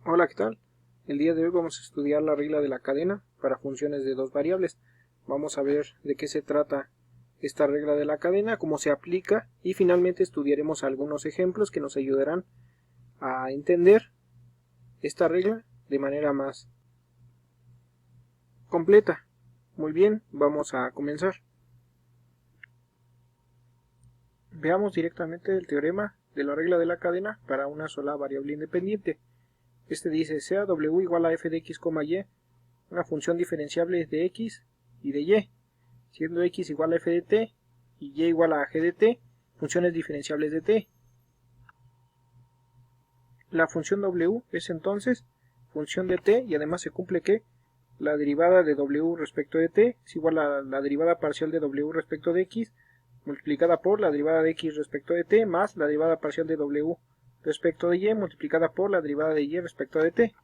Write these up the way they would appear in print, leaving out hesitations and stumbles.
Hola, ¿qué tal? El día de hoy vamos a estudiar la regla de la cadena para funciones de dos variables. Vamos a ver de qué se trata esta regla de la cadena, cómo se aplica y finalmente estudiaremos algunos ejemplos que nos ayudarán a entender esta regla de manera más completa. Muy bien, vamos a comenzar. Veamos directamente el teorema de la regla de la cadena para una sola variable independiente. Este dice, sea w igual a f de x, y, una función diferenciable de x y de y, siendo x igual a f de t y y igual a g de t, funciones diferenciables de t. La función w es entonces función de t y además se cumple que la derivada de w respecto de t es igual a la derivada parcial de w respecto de x multiplicada por la derivada de x respecto de t más la derivada parcial de w respecto de y multiplicada por la derivada de y respecto de t.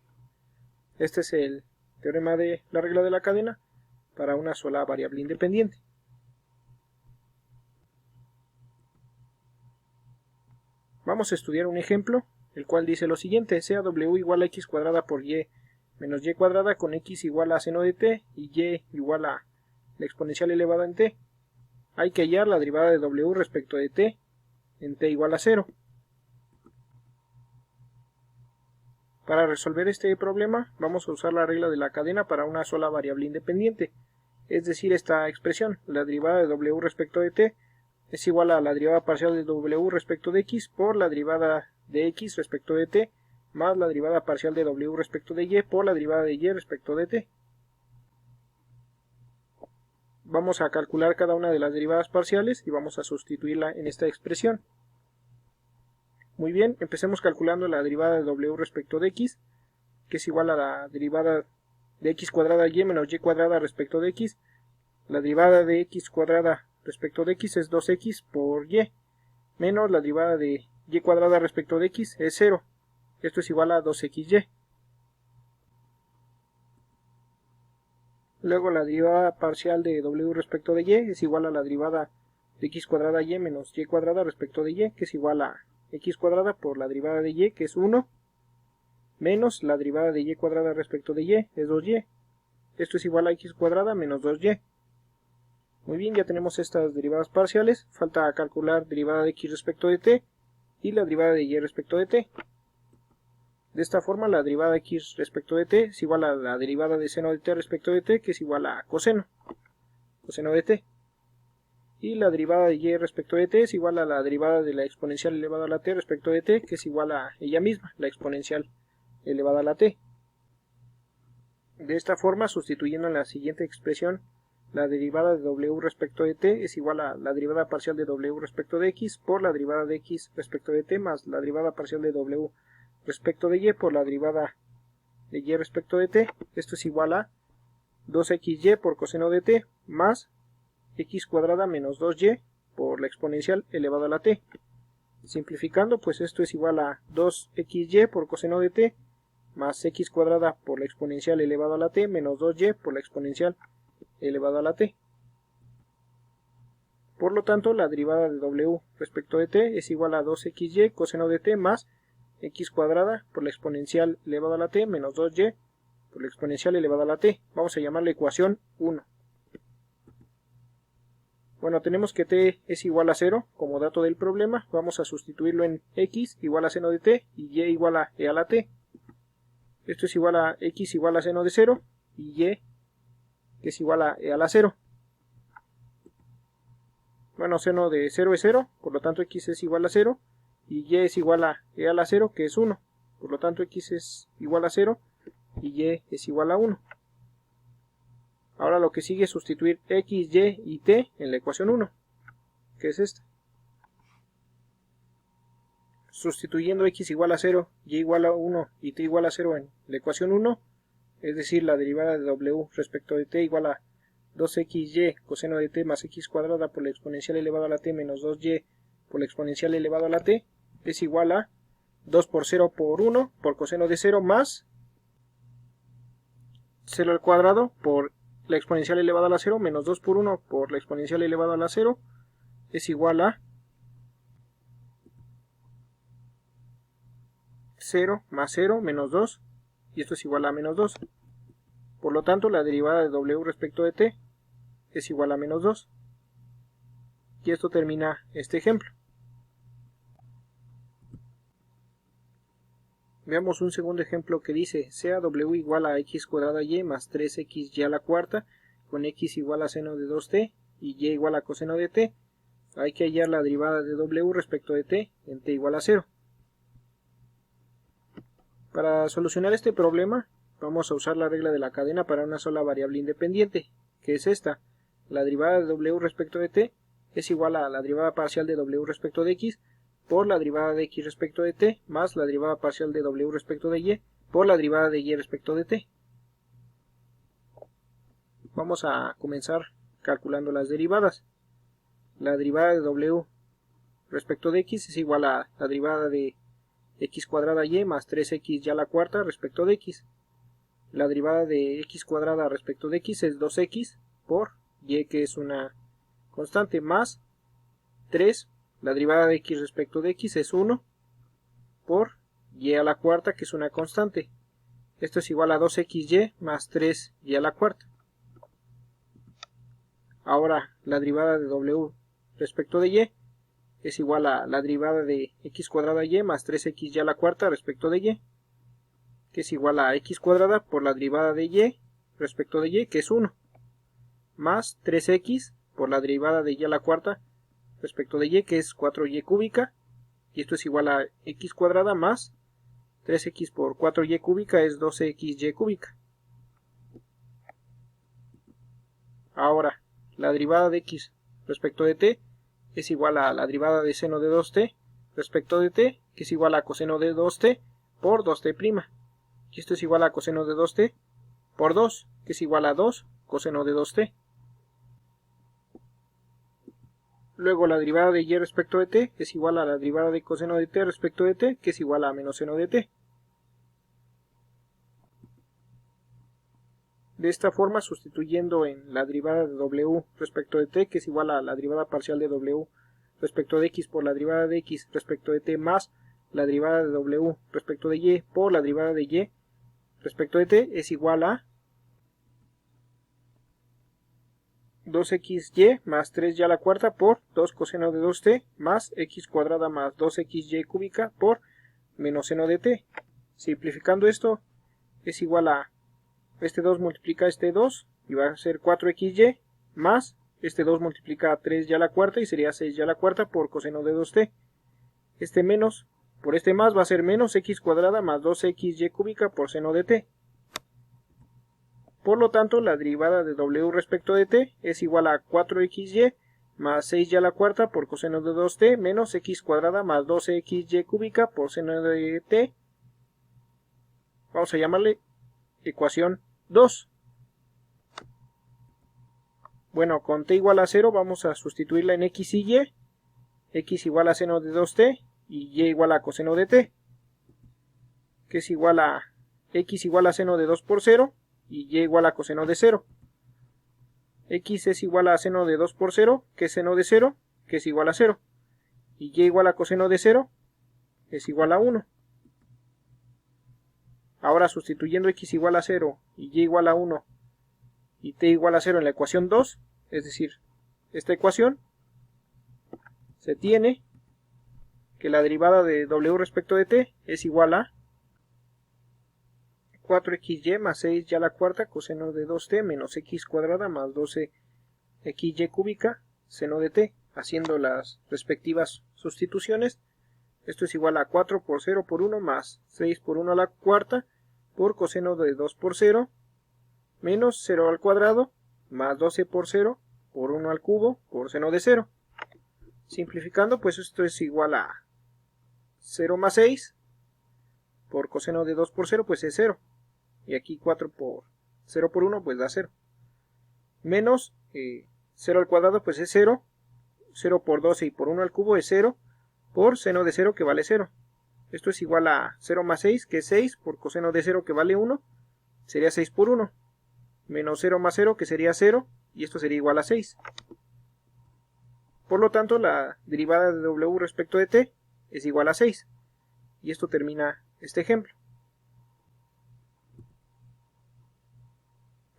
Este es el teorema de la regla de la cadena para una sola variable independiente. Vamos a estudiar un ejemplo, el cual dice lo siguiente, sea w igual a x cuadrada por y menos y cuadrada con x igual a seno de t y y igual a la exponencial elevada en t. Hay que hallar la derivada de w respecto de t en t igual a 0. Para resolver este problema vamos a usar la regla de la cadena para una sola variable independiente, es decir, esta expresión, la derivada de w respecto de t es igual a la derivada parcial de w respecto de x por la derivada de x respecto de t más la derivada parcial de w respecto de y por la derivada de y respecto de t. Vamos a calcular cada una de las derivadas parciales y vamos a sustituirla en esta expresión. Muy bien, empecemos calculando la derivada de w respecto de x, que es igual a la derivada de x cuadrada y menos y cuadrada respecto de x. La derivada de x cuadrada respecto de x es 2x por y, menos la derivada de y cuadrada respecto de x es 0. Esto es igual a 2xy. Luego la derivada parcial de w respecto de y es igual a la derivada de x cuadrada y menos y cuadrada respecto de y, que es igual a x cuadrada por la derivada de y, que es 1, menos la derivada de y cuadrada respecto de y, es 2y. Esto es igual a x cuadrada menos 2y. Muy bien, ya tenemos estas derivadas parciales. Falta calcular derivada de x respecto de t y la derivada de y respecto de t. De esta forma, la derivada de x respecto de t es igual a la derivada de seno de t respecto de t, que es igual a coseno de t. Y la derivada de y respecto de t es igual a la derivada de la exponencial elevada a la t respecto de t, que es igual a ella misma, la exponencial elevada a la t. De esta forma, sustituyendo en la siguiente expresión, la derivada de w respecto de t es igual a la derivada parcial de w respecto de x por la derivada de x respecto de t más la derivada parcial de w respecto de y por la derivada de y respecto de t. Esto es igual a 2xy por coseno de t más x cuadrada menos 2y por la exponencial elevado a la t. Simplificando, pues esto es igual a 2xy por coseno de t más x cuadrada por la exponencial elevado a la t menos 2y por la exponencial elevado a la t. Por lo tanto, la derivada de w respecto de t es igual a 2xy coseno de t más x cuadrada por la exponencial elevado a la t menos 2y por la exponencial elevado a la t. Vamos a llamarla ecuación 1. Bueno, tenemos que t es igual a 0 como dato del problema. Vamos a sustituirlo en x igual a seno de t y y igual a e a la t. Esto es igual a x igual a seno de 0 y y, que es igual a e a la 0. Bueno, seno de 0 es 0, por lo tanto x es igual a 0 y y es igual a e a la 0, que es 1. Por lo tanto x es igual a 0 y y es igual a 1. Ahora lo que sigue es sustituir x, y y t en la ecuación 1, que es esta. Sustituyendo x igual a 0, y igual a 1 y t igual a 0 en la ecuación 1, es decir, la derivada de w respecto de t igual a 2xy coseno de t más x cuadrada por la exponencial elevado a la t menos 2y por la exponencial elevado a la t es igual a 2 por 0 por 1 por coseno de 0 más 0 al cuadrado por la exponencial elevada a la 0 menos 2 por 1 por la exponencial elevada a la 0 es igual a 0 más 0 menos 2 y esto es igual a menos 2. Por lo tanto, la derivada de w respecto de t es igual a menos 2. Y esto termina este ejemplo. Veamos un segundo ejemplo que dice, sea w igual a x cuadrada y más 3xy a la cuarta, con x igual a seno de 2t y y igual a coseno de t. Hay que hallar la derivada de w respecto de t en t igual a 0. Para solucionar este problema, vamos a usar la regla de la cadena para una sola variable independiente, que es esta. La derivada de w respecto de t es igual a la derivada parcial de w respecto de x por la derivada de x respecto de t más la derivada parcial de w respecto de y por la derivada de y respecto de t. Vamos a comenzar calculando las derivadas. La derivada de w respecto de x es igual a la derivada de x cuadrada y más 3x y a la cuarta respecto de x. La derivada de x cuadrada respecto de x es 2x por y, que es una constante, más 3. La derivada de x respecto de x es 1 por y a la cuarta, que es una constante. Esto es igual a 2xy más 3y a la cuarta. Ahora la derivada de w respecto de y es igual a la derivada de x cuadrada y más 3xy a la cuarta respecto de y, que es igual a x cuadrada por la derivada de y respecto de y, que es 1, más 3x por la derivada de y a la cuarta respecto de y, que es 4y cúbica, y esto es igual a x cuadrada más 3x por 4y cúbica es 12xy cúbica. Ahora, la derivada de x respecto de t es igual a la derivada de seno de 2t respecto de t, que es igual a coseno de 2t por 2t'. Y esto es igual a coseno de 2t por 2, que es igual a 2 coseno de 2t. Luego la derivada de y respecto de t es igual a la derivada de coseno de t respecto de t, que es igual a menos seno de t. De esta forma, sustituyendo en la derivada de w respecto de t, que es igual a la derivada parcial de w respecto de x por la derivada de x respecto de t más la derivada de w respecto de y por la derivada de y respecto de t, es igual a 2xy más 3y a la cuarta por 2 coseno de 2t más x cuadrada más 2xy cúbica por menos seno de t. Simplificando esto, es igual a este 2 multiplica este 2 y va a ser 4xy más este 2 multiplica 3y a la cuarta y sería 6y a la cuarta por coseno de 2t. Este menos por este más va a ser menos x cuadrada más 2xy cúbica por seno de t. Por lo tanto, la derivada de w respecto de t es igual a 4xy más 6y a la cuarta por coseno de 2t menos x cuadrada más 12xy cúbica por seno de t. Vamos a llamarle ecuación 2. Bueno, con t igual a 0 vamos a sustituirla en x y y. X igual a seno de 2t y y igual a coseno de t, que es igual a x igual a seno de 2 por 0 y y igual a coseno de 0. X es igual a seno de 2 por 0, que es seno de 0, que es igual a 0. Y y igual a coseno de 0 es igual a 1. Ahora, sustituyendo x igual a 0 y y igual a 1 y t igual a 0 en la ecuación 2, es decir, esta ecuación, se tiene que la derivada de w respecto de t es igual a 4xy más 6y a la cuarta coseno de 2t menos x cuadrada más 12xy cúbica seno de t. Haciendo las respectivas sustituciones, esto es igual a 4 por 0 por 1 más 6 por 1 a la cuarta por coseno de 2 por 0 menos 0 al cuadrado más 12 por 0 por 1 al cubo por seno de 0. Simplificando, pues esto es igual a 0 más 6 por coseno de 2 por 0, pues es 0. Y aquí 4 por 0 por 1, pues da 0. Menos 0 al cuadrado, pues es 0. 0 por 12 y por 1 al cubo es 0. Por seno de 0, que vale 0. Esto es igual a 0 más 6, que es 6, por coseno de 0, que vale 1. Sería 6 por 1. Menos 0 más 0, que sería 0. Y esto sería igual a 6. Por lo tanto, la derivada de w respecto de t es igual a 6. Y esto termina este ejemplo.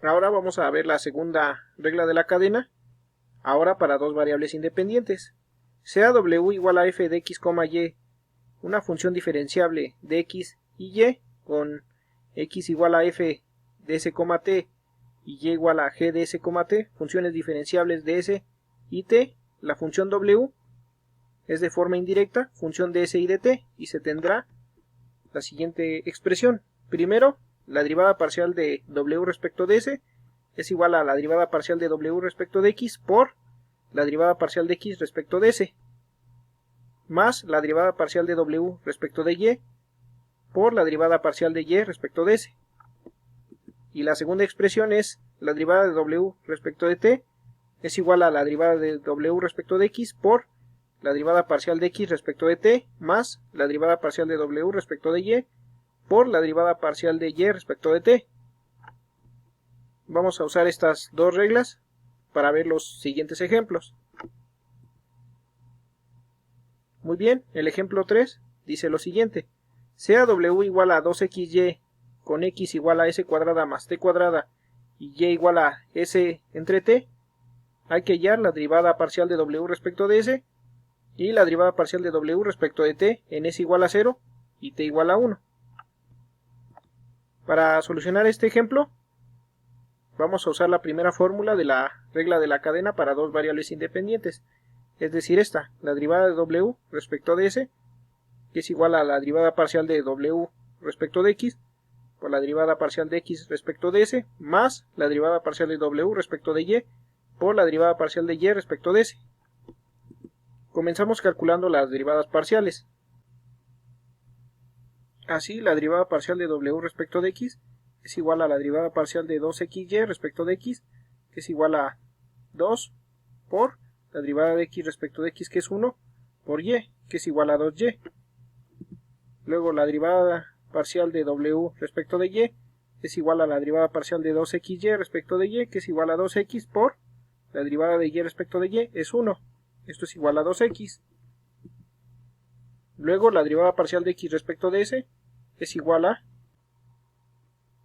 Ahora vamos a ver la segunda regla de la cadena, ahora para dos variables independientes. Sea w igual a f de x, y una función diferenciable de x y y con x igual a f de s, t y y igual a g de s, t, funciones diferenciables de s y t, la función w es de forma indirecta función de s y de t, y se tendrá la siguiente expresión. Primero, la derivada parcial de w respecto de s es igual a la derivada parcial de w respecto de x por la derivada parcial de x respecto de s, más la derivada parcial de w respecto de y por la derivada parcial de y respecto de s. Y la segunda expresión es la derivada de w respecto de t es igual a la derivada de w respecto de x por la derivada parcial de x respecto de t más la derivada parcial de w respecto de y por la derivada parcial de y respecto de t. Vamos a usar estas dos reglas para ver los siguientes ejemplos. Muy bien, el ejemplo 3 dice lo siguiente: sea w igual a 2xy con x igual a s cuadrada más t cuadrada y y igual a s entre t, hay que hallar la derivada parcial de w respecto de s y la derivada parcial de w respecto de t en s igual a 0 y t igual a 1. Para solucionar este ejemplo, vamos a usar la primera fórmula de la regla de la cadena para dos variables independientes, es decir, esta, la derivada de w respecto de s, que es igual a la derivada parcial de w respecto de x, por la derivada parcial de x respecto de s, más la derivada parcial de w respecto de y, por la derivada parcial de y respecto de s. Comenzamos calculando las derivadas parciales. Así, la derivada parcial de w respecto de x es igual a la derivada parcial de 2xy respecto de x, que es igual a 2, por la derivada de x respecto de x, que es 1, por y, que es igual a 2y. Luego la derivada parcial de w respecto de y es igual a la derivada parcial de 2xy respecto de y, que es igual a 2x, por la derivada de y respecto de y es 1. Esto es igual a 2x. Luego la derivada parcial de x respecto de s es igual a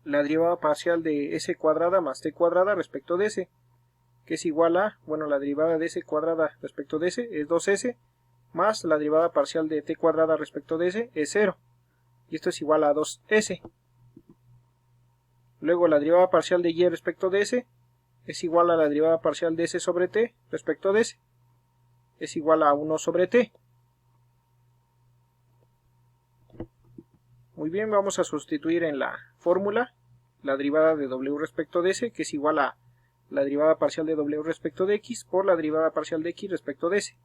la derivada parcial de s cuadrada más t cuadrada respecto de s, que es igual a, la derivada de s cuadrada respecto de s es 2s, más la derivada parcial de t cuadrada respecto de s es 0, y esto es igual a 2s. Luego la derivada parcial de y respecto de s es igual a la derivada parcial de s sobre t respecto de s, es igual a 1 sobre t. Muy bien, vamos a sustituir en la fórmula la derivada de w respecto de s, que es igual a la derivada parcial de w respecto de x por la derivada parcial de x respecto de s,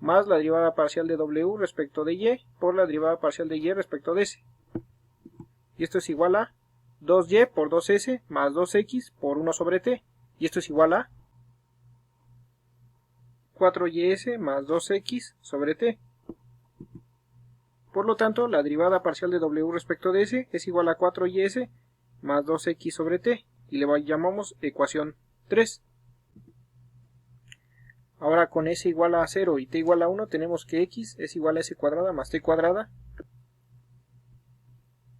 más la derivada parcial de w respecto de y por la derivada parcial de y respecto de s. Y esto es igual a 2y por 2s más 2x por 1 sobre t, y esto es igual a 4ys más 2x sobre t. Por lo tanto, la derivada parcial de w respecto de s es igual a 4ys más 2x sobre t, y le llamamos ecuación 3. Ahora con s igual a 0 y t igual a 1 tenemos que x es igual a s cuadrada más t cuadrada,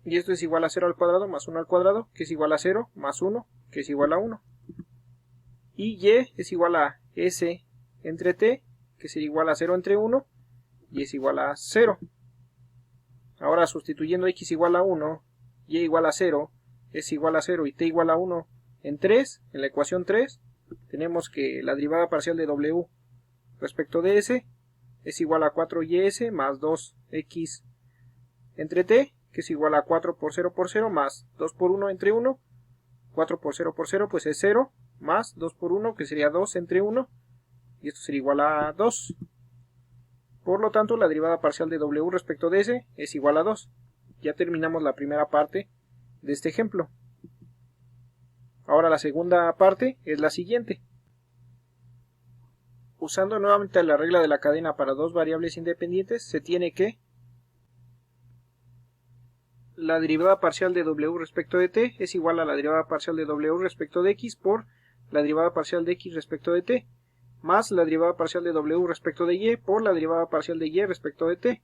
y esto es igual a 0 al cuadrado más 1 al cuadrado, que es igual a 0 más 1, que es igual a 1. Y y es igual a s entre t, que sería igual a 0 entre 1, y es igual a 0. Ahora sustituyendo x igual a 1, y igual a 0, s igual a 0 y t igual a 1 en 3, en la ecuación 3, tenemos que la derivada parcial de w respecto de s es igual a 4ys más 2x entre t, que es igual a 4 por 0 por 0 más 2 por 1 entre 1, 4 por 0 por 0 pues es 0, más 2 por 1 que sería 2 entre 1, y esto sería igual a 2. Por lo tanto, la derivada parcial de w respecto de s es igual a 2. Ya terminamos la primera parte de este ejemplo. Ahora la segunda parte es la siguiente. Usando nuevamente la regla de la cadena para dos variables independientes, se tiene que la derivada parcial de w respecto de t es igual a la derivada parcial de w respecto de x por la derivada parcial de x respecto de t, más la derivada parcial de w respecto de y por la derivada parcial de y respecto de t.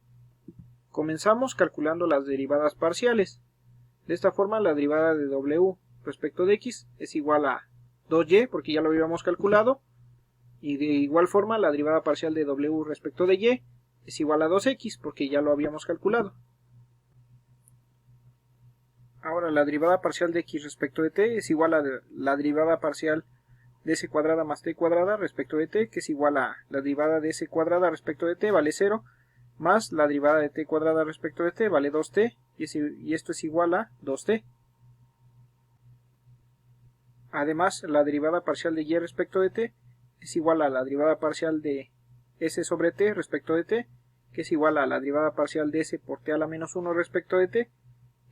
Comenzamos calculando las derivadas parciales. De esta forma, la derivada de w respecto de x es igual a 2y, porque ya lo habíamos calculado, y de igual forma la derivada parcial de w respecto de y es igual a 2x, porque ya lo habíamos calculado. Ahora la derivada parcial de x respecto de t es igual a la derivada parcial de s cuadrada más t cuadrada respecto de t, que es igual a la derivada de s cuadrada respecto de t vale 0, más la derivada de t cuadrada respecto de t vale 2t, y esto es igual a 2t. Además, la derivada parcial de y respecto de t es igual a la derivada parcial de s sobre t respecto de t, que es igual a la derivada parcial de s por t a la menos 1 respecto de t,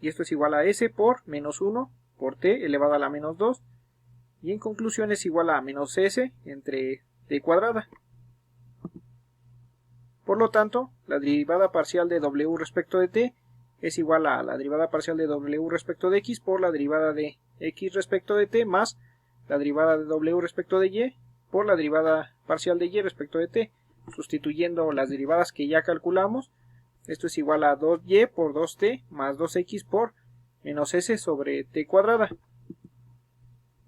y esto es igual a s por menos 1 por t elevado a la menos 2, y en conclusión es igual a menos s entre t cuadrada. Por lo tanto, la derivada parcial de w respecto de t es igual a la derivada parcial de w respecto de x por la derivada de x respecto de t más la derivada de w respecto de y por la derivada parcial de y respecto de t, sustituyendo las derivadas que ya calculamos. Esto es igual a 2y por 2t más 2x por menos s sobre t cuadrada.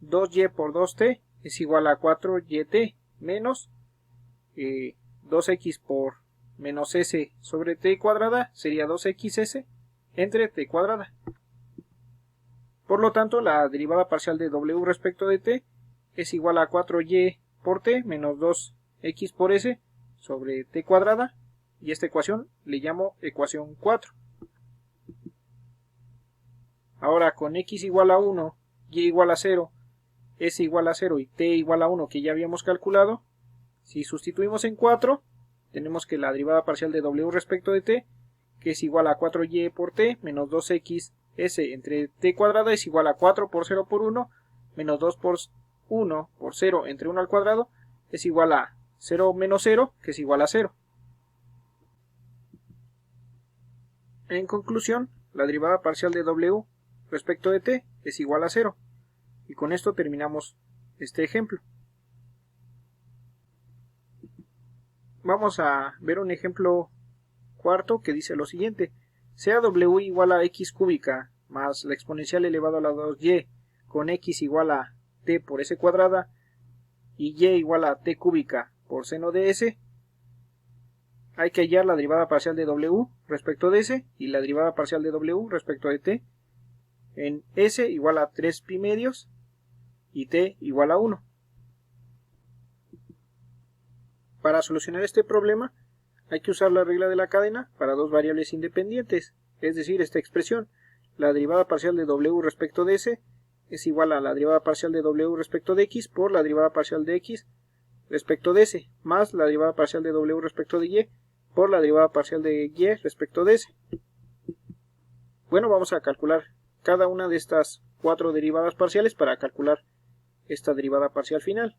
2y por 2t es igual a 4yt menos 2x por menos s sobre t cuadrada sería 2xs entre t cuadrada. Por lo tanto, la derivada parcial de w respecto de t es igual a 4y por t menos 2x por s sobre t cuadrada, y esta ecuación le llamo ecuación 4. Ahora con x igual a 1, y igual a 0, s igual a 0 y t igual a 1 que ya habíamos calculado, si sustituimos en 4, tenemos que la derivada parcial de w respecto de t, que es igual a 4y por t menos 2x s entre t cuadrada, es igual a 4 por 0 por 1 menos 2 por 1 por 0 entre 1 al cuadrado, es igual a 0 menos 0, que es igual a 0. En conclusión, la derivada parcial de w respecto de t es igual a 0. Y con esto terminamos este ejemplo. Vamos a ver un ejemplo cuarto que dice lo siguiente: sea w igual a x cúbica más la exponencial elevado a la 2y con x igual a t por s cuadrada y y igual a t cúbica por seno de s, hay que hallar la derivada parcial de w respecto de s y la derivada parcial de w respecto de t en s igual a 3 pi medios y t igual a 1. Para solucionar este problema hay que usar la regla de la cadena para dos variables independientes, es decir, esta expresión, la derivada parcial de w respecto de s es igual a la derivada parcial de w respecto de x por la derivada parcial de x respecto de s, más la derivada parcial de w respecto de y por la derivada parcial de y respecto de s. Bueno, vamos a calcular cada una de estas cuatro derivadas parciales para calcular esta derivada parcial final.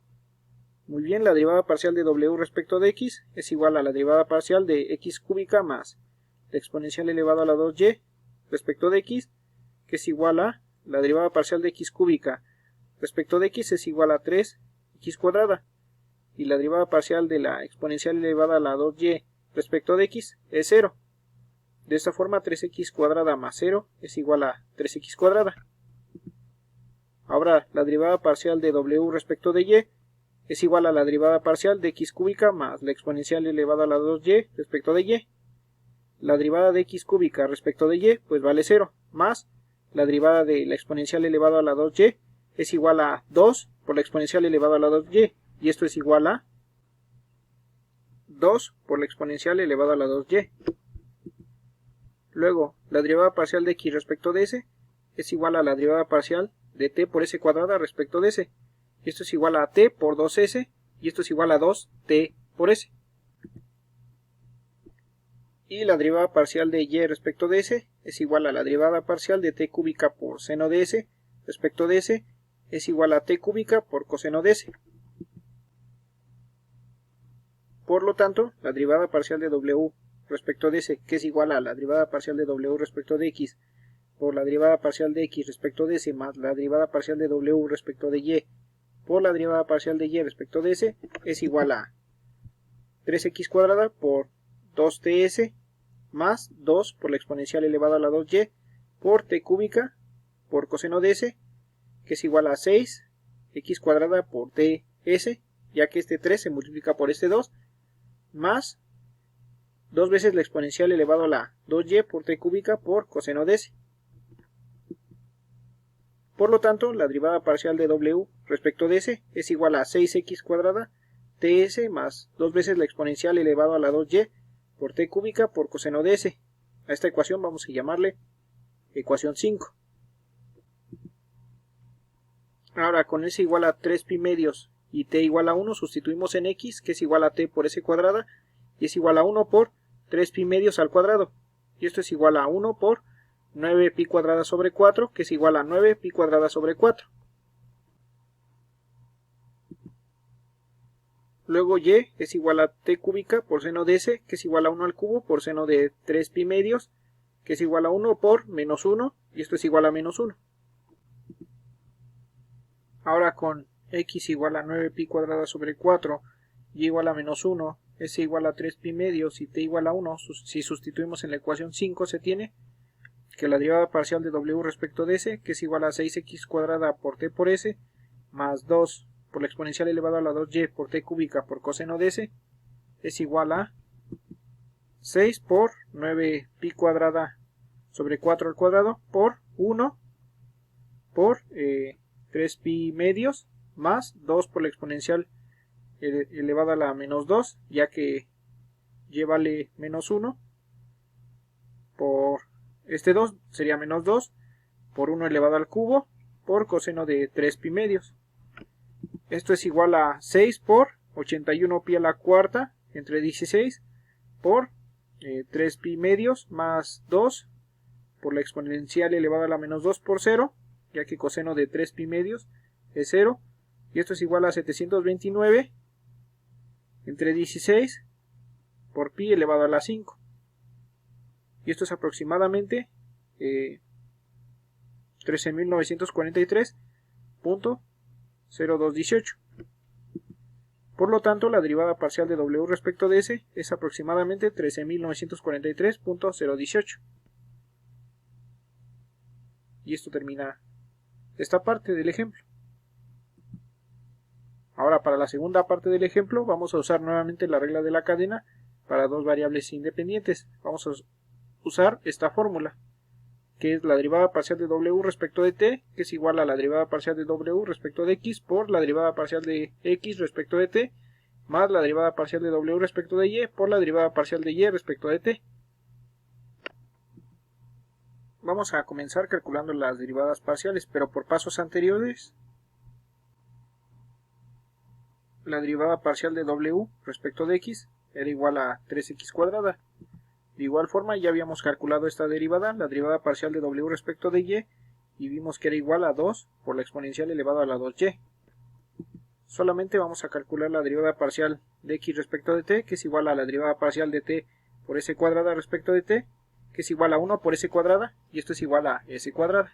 Muy bien, la derivada parcial de w respecto de x es igual a la derivada parcial de x cúbica más la exponencial elevado a la 2y respecto de x, que es igual a la derivada parcial de x cúbica respecto de x es igual a 3x cuadrada, y la derivada parcial de la exponencial elevada a la 2y respecto de x es 0. De esta forma 3x cuadrada más 0 es igual a 3x cuadrada. Ahora la derivada parcial de w respecto de y es igual a la derivada parcial de x cúbica más la exponencial elevada a la 2y respecto de y. La derivada de x cúbica respecto de y pues vale 0, más la derivada de la exponencial elevada a la 2y es igual a 2 por la exponencial elevada a la 2y, y esto es igual a 2 por la exponencial elevada a la 2y. Luego, la derivada parcial de x respecto de s es igual a la derivada parcial de t por s cuadrada respecto de s. Y esto es igual a t por 2s, y esto es igual a 2t por s. Y la derivada parcial de y respecto de s es igual a la derivada parcial de t cúbica por seno de s respecto de s es igual a t cúbica por coseno de s. Por lo tanto, la derivada parcial de w respecto de s, que es igual a la derivada parcial de w respecto de x por la derivada parcial de x respecto de s más la derivada parcial de w respecto de y por la derivada parcial de y respecto de s es igual a 3x cuadrada por 2ts más 2 por la exponencial elevada a la 2y por t cúbica por coseno de s, que es igual a 6x cuadrada por ts, ya que este 3 se multiplica por este 2, más 2 veces la exponencial elevado a la 2y por t cúbica por coseno de s. Por lo tanto, la derivada parcial de w respecto de s es igual a 6x cuadrada ts más 2 veces la exponencial elevado a la 2y por t cúbica por coseno de s. A esta ecuación vamos a llamarle ecuación 5. Ahora con s igual a 3 pi medios y t igual a 1 sustituimos en x, que es igual a t por s cuadrada, y es igual a 1 por 3 pi medios al cuadrado, y esto es igual a 1 por 9 pi cuadrada sobre 4, que es igual a 9 pi cuadrada sobre 4. Luego y es igual a t cúbica por seno de s, que es igual a 1 al cubo por seno de 3 pi medios, que es igual a 1 por menos 1, y esto es igual a menos 1. Ahora con x igual a 9 pi cuadrada sobre 4, y igual a menos 1, s igual a 3 pi medios y t igual a 1, si sustituimos en la ecuación 5 se tiene que la derivada parcial de w respecto de s, que es igual a 6x cuadrada por t por s, más 2 por la exponencial elevado a la 2y por t cúbica por coseno de s, es igual a 6 por 9 pi cuadrada sobre 4 al cuadrado por 1 por 3 pi medios más 2 por la exponencial elevada a la menos 2, ya que y vale menos 1, por este 2 sería menos 2 por 1 elevado al cubo por coseno de 3 pi medios. Esto es igual a 6 por 81 pi a la cuarta entre 16 por 3 pi medios más 2 por la exponencial elevada a la menos 2 por 0, ya que coseno de 3 pi medios es 0, y esto es igual a 729 entre 16 por pi elevado a la 5, y esto es aproximadamente 13.943.0218. Por lo tanto, la derivada parcial de w respecto de s es aproximadamente 13.943.018. Y esto termina esta parte del ejemplo. Ahora, para la segunda parte del ejemplo vamos a usar nuevamente la regla de la cadena para dos variables independientes. Vamos a usar esta fórmula, que es la derivada parcial de w respecto de t, que es igual a la derivada parcial de w respecto de x por la derivada parcial de x respecto de t, más la derivada parcial de w respecto de y por la derivada parcial de y respecto de t. Vamos a comenzar calculando las derivadas parciales, pero por pasos anteriores. La derivada parcial de w respecto de x era igual a 3x cuadrada. De igual forma ya habíamos calculado esta derivada, la derivada parcial de w respecto de y, y vimos que era igual a 2 por la exponencial elevada a la 2y. Solamente vamos a calcular la derivada parcial de x respecto de t, que es igual a la derivada parcial de t por s cuadrada respecto de t, que es igual a 1 por s cuadrada, y esto es igual a s cuadrada.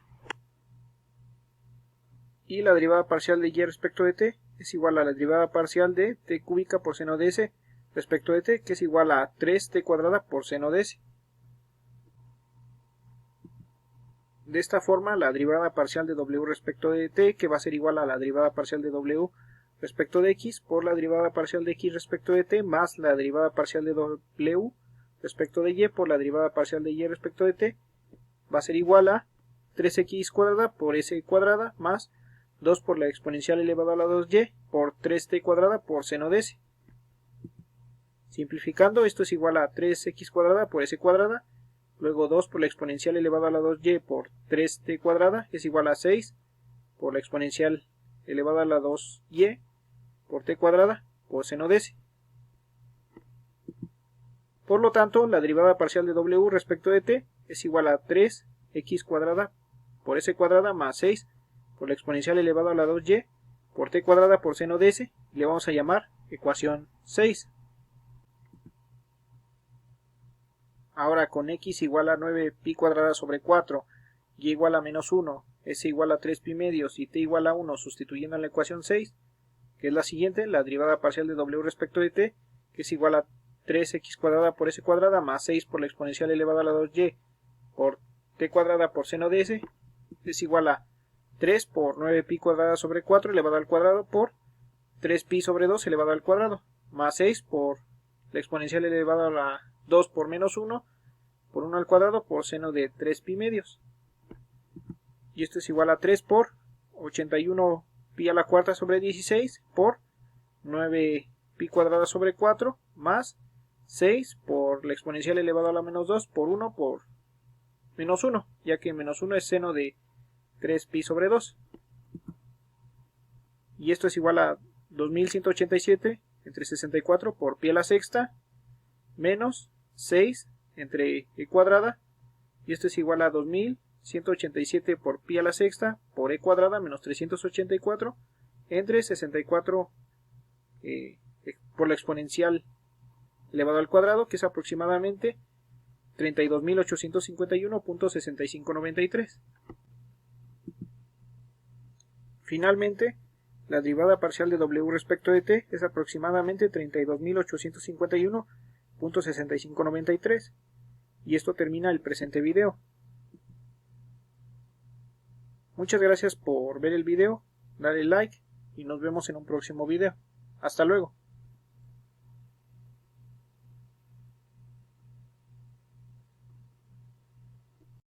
Y la derivada parcial de y respecto de t es igual a la derivada parcial de t cúbica por seno de s respecto de t, que es igual a 3t cuadrada por seno de s. De esta forma, la derivada parcial de w respecto de t, que va a ser igual a la derivada parcial de w respecto de x por la derivada parcial de x respecto de t, más la derivada parcial de w respecto de y por la derivada parcial de y respecto de t, va a ser igual a 3x cuadrada por s cuadrada más 2 por la exponencial elevada a la 2y por 3t cuadrada por seno de s. Simplificando, esto es igual a 3x cuadrada por s cuadrada, luego 2 por la exponencial elevada a la 2y por 3t cuadrada es igual a 6 por la exponencial elevada a la 2y por t cuadrada por seno de s. Por lo tanto, la derivada parcial de w respecto de t es igual a 3x cuadrada por s cuadrada más 6 por la exponencial elevada a la 2y por t cuadrada por seno de s, y le vamos a llamar ecuación 6. Ahora con x igual a 9 pi cuadrada sobre 4, y igual a menos 1, s igual a 3 pi medios y t igual a 1 sustituyendo en la ecuación 6, que es la siguiente, la derivada parcial de w respecto de t, que es igual a 3x cuadrada por s cuadrada más 6 por la exponencial elevada a la 2y por t cuadrada por seno de s, es igual a 3 por 9pi cuadrada sobre 4 elevado al cuadrado por 3pi sobre 2 elevado al cuadrado, más 6 por la exponencial elevada a la 2 por menos 1 por 1 al cuadrado por seno de 3pi medios. Y esto es igual a 3 por 81pi a la cuarta sobre 16 por 9pi cuadrada sobre 4 más 6 por la exponencial elevada a la menos 2 por 1 por menos 1, ya que menos 1 es seno de 3pi sobre 2. Y esto es igual a 2187 entre 64 por pi a la sexta menos 6 entre e cuadrada. Y esto es igual a 2187 por pi a la sexta por e cuadrada menos 384 entre 64 por la exponencial elevado al cuadrado, que es aproximadamente 32.851.6593. Finalmente, la derivada parcial de w respecto de t es aproximadamente 32.851.6593. Y esto termina el presente video. Muchas gracias por ver el video, dale like y nos vemos en un próximo video. Hasta luego.